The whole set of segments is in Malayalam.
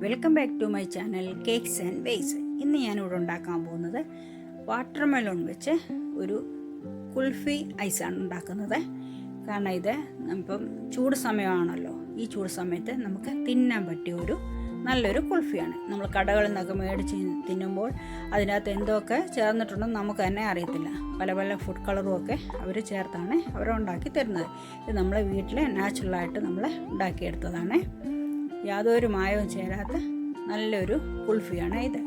Welcome back to my channel cakes and ways. ഇന്ന് ഞാനിവിടെ ഉണ്ടാക്കാൻ പോകുന്നത് വാട്ടർമെലോൺ വെച്ച് ഒരു കുൽഫി ഐസാണ് ഉണ്ടാക്കുന്നത്. കാരണം ഇത് ഇപ്പം ചൂട് സമയമാണല്ലോ, ഈ ചൂട് സമയത്ത് നമുക്ക് തിന്നാൻ പറ്റിയ ഒരു നല്ലൊരു കുൽഫിയാണ്. നമ്മൾ കടകളിൽ നിന്നൊക്കെ മേടിച്ച് തിന്നുമ്പോൾ അതിനകത്ത് എന്തൊക്കെ ചേർന്നിട്ടുണ്ടെന്ന് നമുക്ക് തന്നെ അറിയത്തില്ല. പല പല ഫുഡ് കളറും ഒക്കെ അവർ ചേർത്താണ് അവരുണ്ടാക്കി തരുന്നത്. ഇത് നമ്മളെ വീട്ടിൽ നാച്ചുറലായിട്ട് നമ്മൾ ഉണ്ടാക്കിയെടുത്തതാണ്. യാതൊരു മായവും ചേരാത്ത നല്ലൊരു കുൽഫിയാണ് ഇത്.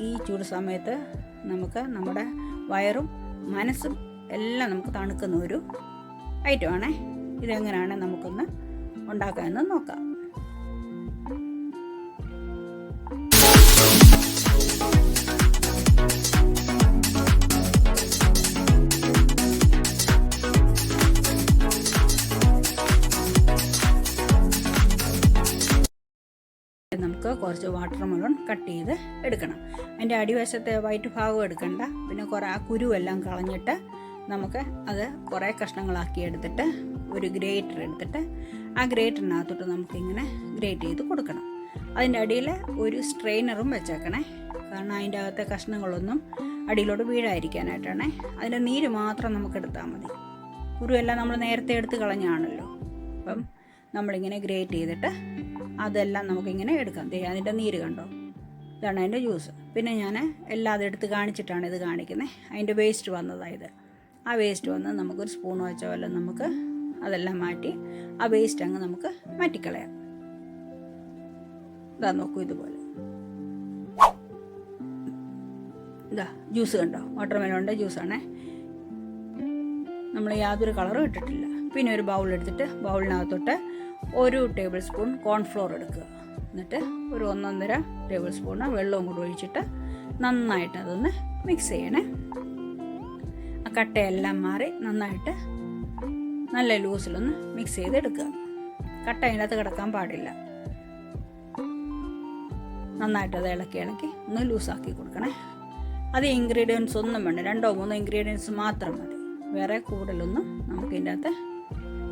ഈ ചൂട് സമയത്ത് നമുക്ക് നമ്മുടെ വയറും മനസ്സും എല്ലാം നമുക്ക് തണുക്കുന്ന ഒരു ഐറ്റമാണ്. ഇതെങ്ങനെയാണ് നമുക്കൊന്ന് ഉണ്ടാക്കാമെന്ന് നോക്കാം. നമുക്ക് കുറച്ച് വാട്ടർമെലോൺ കട്ട് ചെയ്ത് എടുക്കണം. അതിൻ്റെ അടിവശത്തെ വൈറ്റ് ഭാഗം എടുക്കണ്ട. പിന്നെ കുറേ ആ കുരുവെല്ലാം കളഞ്ഞിട്ട് നമുക്ക് അത് കുറേ കഷ്ണങ്ങളാക്കി എടുത്തിട്ട് ഒരു ഗ്രേറ്റർ എടുത്തിട്ട് ആ ഗ്രേറ്ററിനകത്തോട്ട് നമുക്കിങ്ങനെ ഗ്രേറ്റ് ചെയ്ത് കൊടുക്കണം. അതിൻ്റെ അടിയിൽ ഒരു സ്ട്രെയിനറും വെച്ചേക്കണേ. കാരണം അതിൻ്റെ അകത്തെ കഷ്ണങ്ങളൊന്നും അടിയിലോട്ട് വീഴാതിരിക്കാനായിട്ടാണ്. അതിൻ്റെ നീര് മാത്രം നമുക്ക് എടുത്താൽ മതി. കുരുവെല്ലാം നമ്മൾ നേരത്തെ എടുത്ത് കളഞ്ഞാണല്ലോ. അപ്പം നമ്മളിങ്ങനെ ഗ്രേറ്റ് ചെയ്തിട്ട് അതെല്ലാം നമുക്കിങ്ങനെ എടുക്കാം. അതിൻ്റെ നീര് കണ്ടോ, ഇതാണ് അതിൻ്റെ ജ്യൂസ്. പിന്നെ ഞാൻ എല്ലാം അതെടുത്ത് കാണിച്ചിട്ടാണ് ഇത് കാണിക്കുന്നത്. അതിൻ്റെ വേസ്റ്റ് വന്നതായത്. ആ വേസ്റ്റ് വന്ന് നമുക്കൊരു സ്പൂൺ വെച്ചോ എല്ലാം നമുക്ക് അതെല്ലാം മാറ്റി ആ വേസ്റ്റ് അങ്ങ് നമുക്ക് മാറ്റിക്കളയാം. ഇതാ നോക്കൂ, ഇതുപോലെ ഇതാ ജ്യൂസ് കണ്ടോ, വാട്ടർമെലോണിൻ്റെ ജ്യൂസാണേ. നമ്മൾ യാതൊരു കളറും ഇട്ടിട്ടില്ല. പിന്നെ ഒരു ബൗൾ എടുത്തിട്ട് ബൗളിനകത്തോട്ട് 1 ടേബിൾ സ്പൂൺ കോൺഫ്ലോർ എടുക്കുക. എന്നിട്ട് ഒരു 1.5 ടേബിൾ സ്പൂണ് വെള്ളവും കൂടി ഒഴിച്ചിട്ട് നന്നായിട്ട് അതൊന്ന് മിക്സ് ചെയ്യണേ. ആ കട്ടയെല്ലാം മാറി നന്നായിട്ട് നല്ല ലൂസിലൊന്ന് മിക്സ് ചെയ്തെടുക്കുക. കട്ട അതിനകത്ത് കിടക്കാൻ പാടില്ല. നന്നായിട്ട് അത് ഇളക്കി ഒന്ന് ലൂസാക്കി കൊടുക്കണേ. അത് ഇൻഗ്രീഡിയൻസ് ഒന്നും വേണ്ട, 2-3 ഇൻഗ്രീഡിയൻസ് മാത്രം മതി. വേറെ കൂടുതലൊന്നും നമുക്ക് ഇതിൻ്റെ അകത്ത്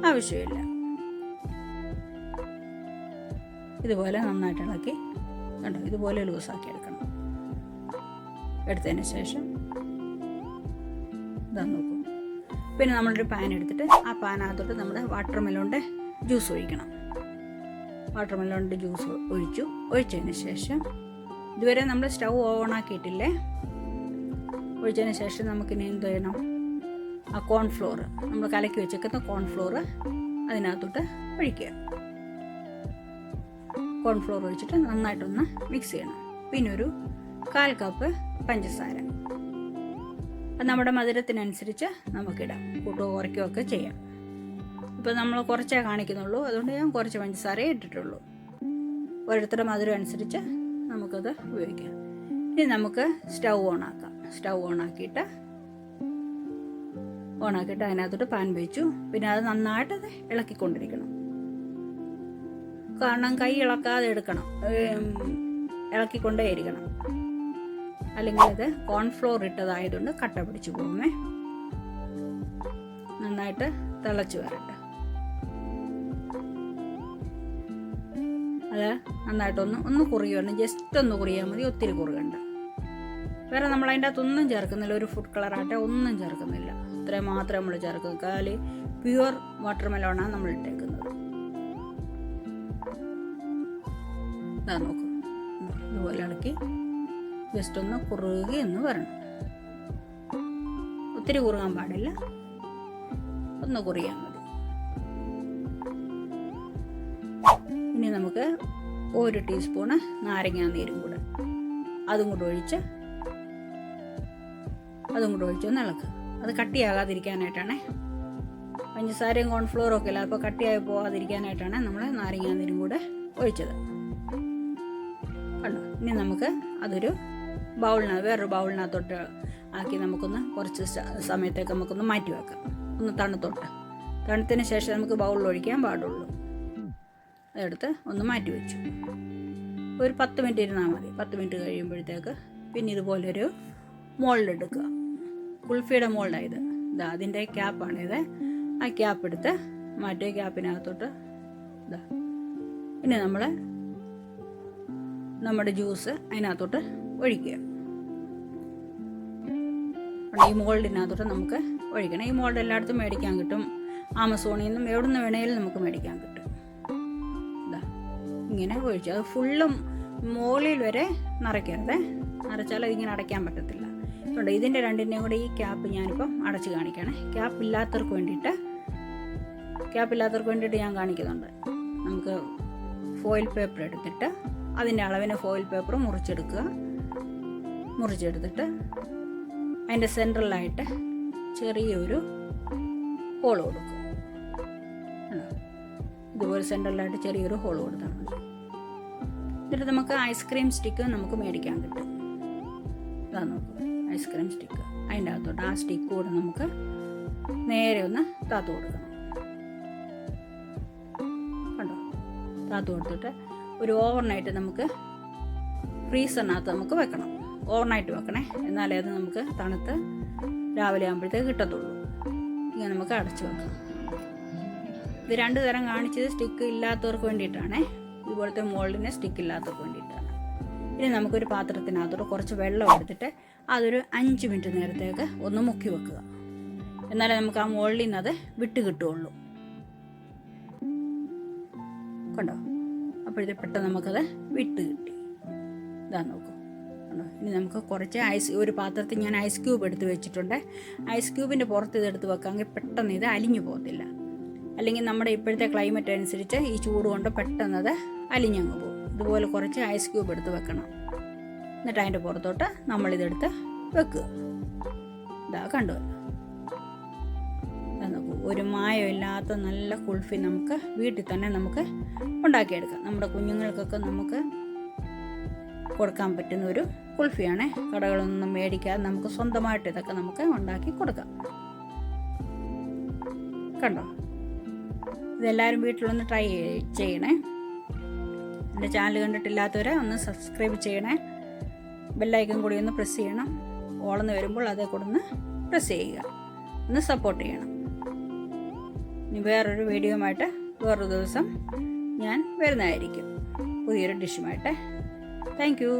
ആവശ്യമില്ല. ഇതുപോലെ നന്നായിട്ട് ഇളക്കി കണ്ടോ, ഇതുപോലെ ലൂസാക്കി എടുക്കണം. എടുത്തതിന് ശേഷം ഇതാ നോക്കൂ. പിന്നെ നമ്മളൊരു പാൻ എടുത്തിട്ട് ആ പാനകത്തോട്ട് നമ്മുടെ വാട്ടർമെലോണിൻ്റെ ജ്യൂസ് ഒഴിക്കണം. വാട്ടർമെലോണിൻ്റെ ജ്യൂസ് ഒഴിച്ചതിന് ശേഷം ഇതുവരെ നമ്മൾ സ്റ്റൗ ഓൺ ആക്കിയിട്ടില്ലേ. ഒഴിച്ചതിന് ശേഷം നമുക്കിനി എന്ത് ചെയ്യണം, ആ കോൺഫ്ലോർ നമ്മൾ കലക്കി വെച്ചേക്കുന്ന കോൺഫ്ലോർ അതിനകത്തോട്ട് ഒഴിക്കുക. കോൺഫ്ലോർ ഒഴിച്ചിട്ട് നന്നായിട്ടൊന്ന് മിക്സ് ചെയ്യണം. പിന്നെ ഒരു 1/4 കപ്പ് പഞ്ചസാര. അപ്പം നമ്മുടെ മധുരത്തിനനുസരിച്ച് നമുക്കിടാം. കൂട്ടുകയോ കുറയ്ക്കുകയോ ഒക്കെ ചെയ്യാം. ഇപ്പം നമ്മൾ കുറച്ചേ കാണിക്കുന്നുള്ളൂ, അതുകൊണ്ട് ഞാൻ കുറച്ച് പഞ്ചസാരയെ ഇട്ടിട്ടുള്ളൂ. ഓരോരുത്തരുടെ മധുരം അനുസരിച്ച് നമുക്കത് ഉപയോഗിക്കാം. ഇനി നമുക്ക് സ്റ്റൗ ഓണാക്കാം. സ്റ്റൗ ഓണാക്കിയിട്ട് അതിനകത്തോട്ട് പാൻ വെച്ചു. പിന്നെ അത് നന്നായിട്ട് അത് ഇളക്കിക്കൊണ്ടിരിക്കണം. കാരണം കൈ ഇളക്കാതെ എടുക്കണം, ഇളക്കിക്കൊണ്ടേയിരിക്കണം. അല്ലെങ്കിൽ അത് കോൺഫ്ലോർ ഇട്ടതായതുകൊണ്ട് കട്ട പിടിച്ചു പോകുമേ. നന്നായിട്ട് തിളച്ച് വരട്ടെ. അത് നന്നായിട്ടൊന്ന് കുറുകണം. ജസ്റ്റ് ഒന്ന് കുറിയാൽ മതി, ഒത്തിരി കുറുകണ്ട. വേറെ നമ്മൾ അതിൻ്റെ അകത്തൊന്നും ചേർക്കുന്നില്ല. ഒരു ഫുഡ് കളറാട്ടെ ഒന്നും ചേർക്കുന്നില്ല. ഇത്രയും മാത്രമേ നമ്മൾ ചേർക്കും. കാലി പ്യുവർ വാട്ടർമെലോണാണ് നമ്മൾ ഇട്ടേക്കുന്നത്. നോക്കും, ഇതുപോലെ ഇളക്കി ജസ്റ്റ് ഒന്ന് കുറുകി ഒന്ന് വരണം. ഒത്തിരി കുറുകാൻ പാടില്ല, ഒന്ന് കുറിയാൽ മതി. ഇനി നമുക്ക് 1 ടീസ്പൂണ് നാരങ്ങാനീരും കൂടെ അതും കൂടെ ഒഴിച്ച് ഒന്ന് ഇളക്കുക. അത് കട്ടിയാകാതിരിക്കാനായിട്ടാണ്. പഞ്ചസാരയും കോൺഫ്ലോറും ഒക്കെ അല്ല, അപ്പോൾ കട്ടിയായി പോകാതിരിക്കാനായിട്ടാണ് നമ്മൾ നാരങ്ങാനീരും കൂടെ ഒഴിച്ചത്. കണ്ടോ, ഇനി നമുക്ക് അതൊരു വേറൊരു ബൗളിനകത്തോട്ട് ആക്കി നമുക്കൊന്ന് കുറച്ച് സമയത്തേക്ക് നമുക്കൊന്ന് മാറ്റി വെക്കാം. ഒന്ന് തണുത്തതിന് ശേഷം നമുക്ക് ബൗളിൽ ഒഴിക്കാൻ പാടുള്ളൂ. അതെടുത്ത് ഒന്ന് മാറ്റി വെച്ചു. ഒരു 10 മിനിറ്റ് ഇരുന്നാൽ മതി. 10 മിനിറ്റ് കഴിയുമ്പോഴത്തേക്ക് പിന്നെ ഇതുപോലൊരു മോൾഡ് എടുക്കുക. കുൽഫിയുടെ മോൾഡായത്. ഇതാ അതിൻ്റെ ക്യാപ്പാണിത്. ആ ക്യാപ്പ് എടുത്ത് മറ്റേ ക്യാപ്പിനകത്തോട്ട് ഇതാ. ഇനി നമ്മൾ നമ്മുടെ ജ്യൂസ് അതിനകത്തോട്ട് ഒഴിക്കുക. ഈ മോൾഡിനകത്തോട്ട് നമുക്ക് ഒഴിക്കണം. ഈ മോൾഡ് എല്ലായിടത്തും മേടിക്കാൻ കിട്ടും. ആമസോണിൽ നിന്നും എവിടെ നിന്ന് വേണമെങ്കിലും നമുക്ക് മേടിക്കാൻ കിട്ടും. ഇതാ ഇങ്ങനെ ഒഴിച്ചു. അത് ഫുള്ളും മുകളിൽ വരെ നിറയ്ക്കരുത്. നിറച്ചാൽ അതിങ്ങനെ അടയ്ക്കാൻ പറ്റത്തില്ല. അതുകൊണ്ട് ഇതിൻ്റെ രണ്ടിൻ്റെയും കൂടെ ഈ ക്യാപ്പ് ഞാനിപ്പം അടച്ച് കാണിക്കുകയാണ്. ക്യാപ്പ് ഇല്ലാത്തവർക്ക് വേണ്ടിയിട്ട് ഞാൻ കാണിക്കുന്നുണ്ട്. നമുക്ക് ഫോയിൽ പേപ്പർ എടുത്തിട്ട് അതിൻ്റെ അളവിന് ഫോയിൽ പേപ്പർ മുറിച്ചെടുത്തിട്ട് അതിൻ്റെ സെൻട്രലായിട്ട് ചെറിയൊരു ഹോൾ കൊടുക്കുക. ഇതുപോലെ സെൻട്രലായിട്ട് ചെറിയൊരു ഹോൾ കൊടുത്താൽ മതി. എന്നിട്ട് നമുക്ക് ഐസ്ക്രീം സ്റ്റിക്ക് നമുക്ക് മേടിക്കാൻ കിട്ടും. ഇതാ നോക്കുക, ഐസ്ക്രീം സ്റ്റിക്ക്. അതിൻ്റെ അകത്തോട്ട് ആ സ്റ്റിക്ക് കൂടെ നമുക്ക് നേരെ ഒന്ന് താത്തു കൊടുക്കണം. കണ്ടോ? താത്തു കൊടുത്തിട്ട് ഒരു ഓവർനൈറ്റ് നമുക്ക് ഫ്രീസറിനകത്ത് നമുക്ക് വെക്കണം. ഓവർനൈറ്റ് വെക്കണേ, എന്നാലേ അത് നമുക്ക് തണുത്ത് രാവിലെ ആകുമ്പോഴത്തേക്ക് കിട്ടത്തുള്ളൂ. ഇങ്ങനെ നമുക്ക് അടച്ചു വെക്കാം. ഇത് 2 തരം കാണിച്ചത് സ്റ്റിക്ക് ഇല്ലാത്തവർക്ക് വേണ്ടിയിട്ടാണേ. ഇതുപോലത്തെ മോൾഡിന് സ്റ്റിക്ക് ഇല്ലാത്തവർക്ക് വേണ്ടിയിട്ടാണ്. ഇനി നമുക്കൊരു പാത്രത്തിനകത്തോട്ട് കുറച്ച് വെള്ളം എടുത്തിട്ട് അതൊരു 5 മിനിറ്റ് നേരത്തേക്ക് ഒന്ന് മുക്കി വെക്കുക. എന്നാലേ നമുക്ക് ആ മോൾഡിൽ നിന്ന് അത് വിട്ട് കിട്ടുകയുള്ളൂ. കണ്ടോ? അപ്പോഴത്തെ പെട്ടെന്ന് നമുക്കത് വിട്ട് കിട്ടി. ഇതാ നോക്കൂ. കണ്ടോ? ഇനി നമുക്ക് കുറച്ച് ഒരു പാത്രത്തിൽ ഞാൻ ഐസ് ക്യൂബ് എടുത്ത് വെച്ചിട്ടുണ്ട്. ഐസ് ക്യൂബിൻ്റെ പുറത്ത് ഇതെടുത്ത് വെക്കാമെങ്കിൽ പെട്ടെന്ന് ഇത് അലിഞ്ഞു പോകത്തില്ല. അല്ലെങ്കിൽ നമ്മുടെ ഇപ്പോഴത്തെ ക്ലൈമറ്റ് അനുസരിച്ച് ഈ ചൂട് കൊണ്ട് പെട്ടെന്നത് അലിഞ്ഞങ്ങ് പോകും. ഇതുപോലെ കുറച്ച് ഐസ് ക്യൂബ് എടുത്ത് വെക്കണം. എന്നിട്ട് അതിൻ്റെ പുറത്തോട്ട് നമ്മളിതെടുത്ത് വെക്കുക. ഇതാ കണ്ടുവല്ലോ. നോക്കൂ, ഒരു മായമില്ലാത്ത നല്ല കുൾഫി നമുക്ക് വീട്ടിൽ തന്നെ നമുക്ക് ഉണ്ടാക്കിയെടുക്കാം. നമ്മുടെ കുഞ്ഞുങ്ങൾക്കൊക്കെ നമുക്ക് കൊടുക്കാൻ പറ്റുന്ന ഒരു കുൾഫിയാണ്. കടകളൊന്നും മേടിക്കാതെ നമുക്ക് സ്വന്തമായിട്ട് ഇതൊക്കെ നമുക്ക് ഉണ്ടാക്കി കൊടുക്കാം. കണ്ടോ? ഇതെല്ലാവരും വീട്ടിലൊന്ന് ട്രൈ ചെയ്യണേ. എൻ്റെ ചാനൽ കണ്ടിട്ടില്ലാത്തവരെ ഒന്ന് സബ്സ്ക്രൈബ് ചെയ്യണേ. ബെല്ലൈക്കൺ കൂടി ഒന്ന് പ്രസ് ചെയ്യണം. ഓളന്ന് വരുമ്പോൾ അതേ കൂടെ ഒന്ന് പ്രസ് ചെയ്യുക. ഒന്ന് സപ്പോർട്ട് ചെയ്യണം. ഇനി വേറൊരു വീഡിയോയുമായിട്ട് വേറൊരു ദിവസം ഞാൻ വരുന്നതായിരിക്കും, പുതിയൊരു ഡിഷുമായിട്ട്. Thank you.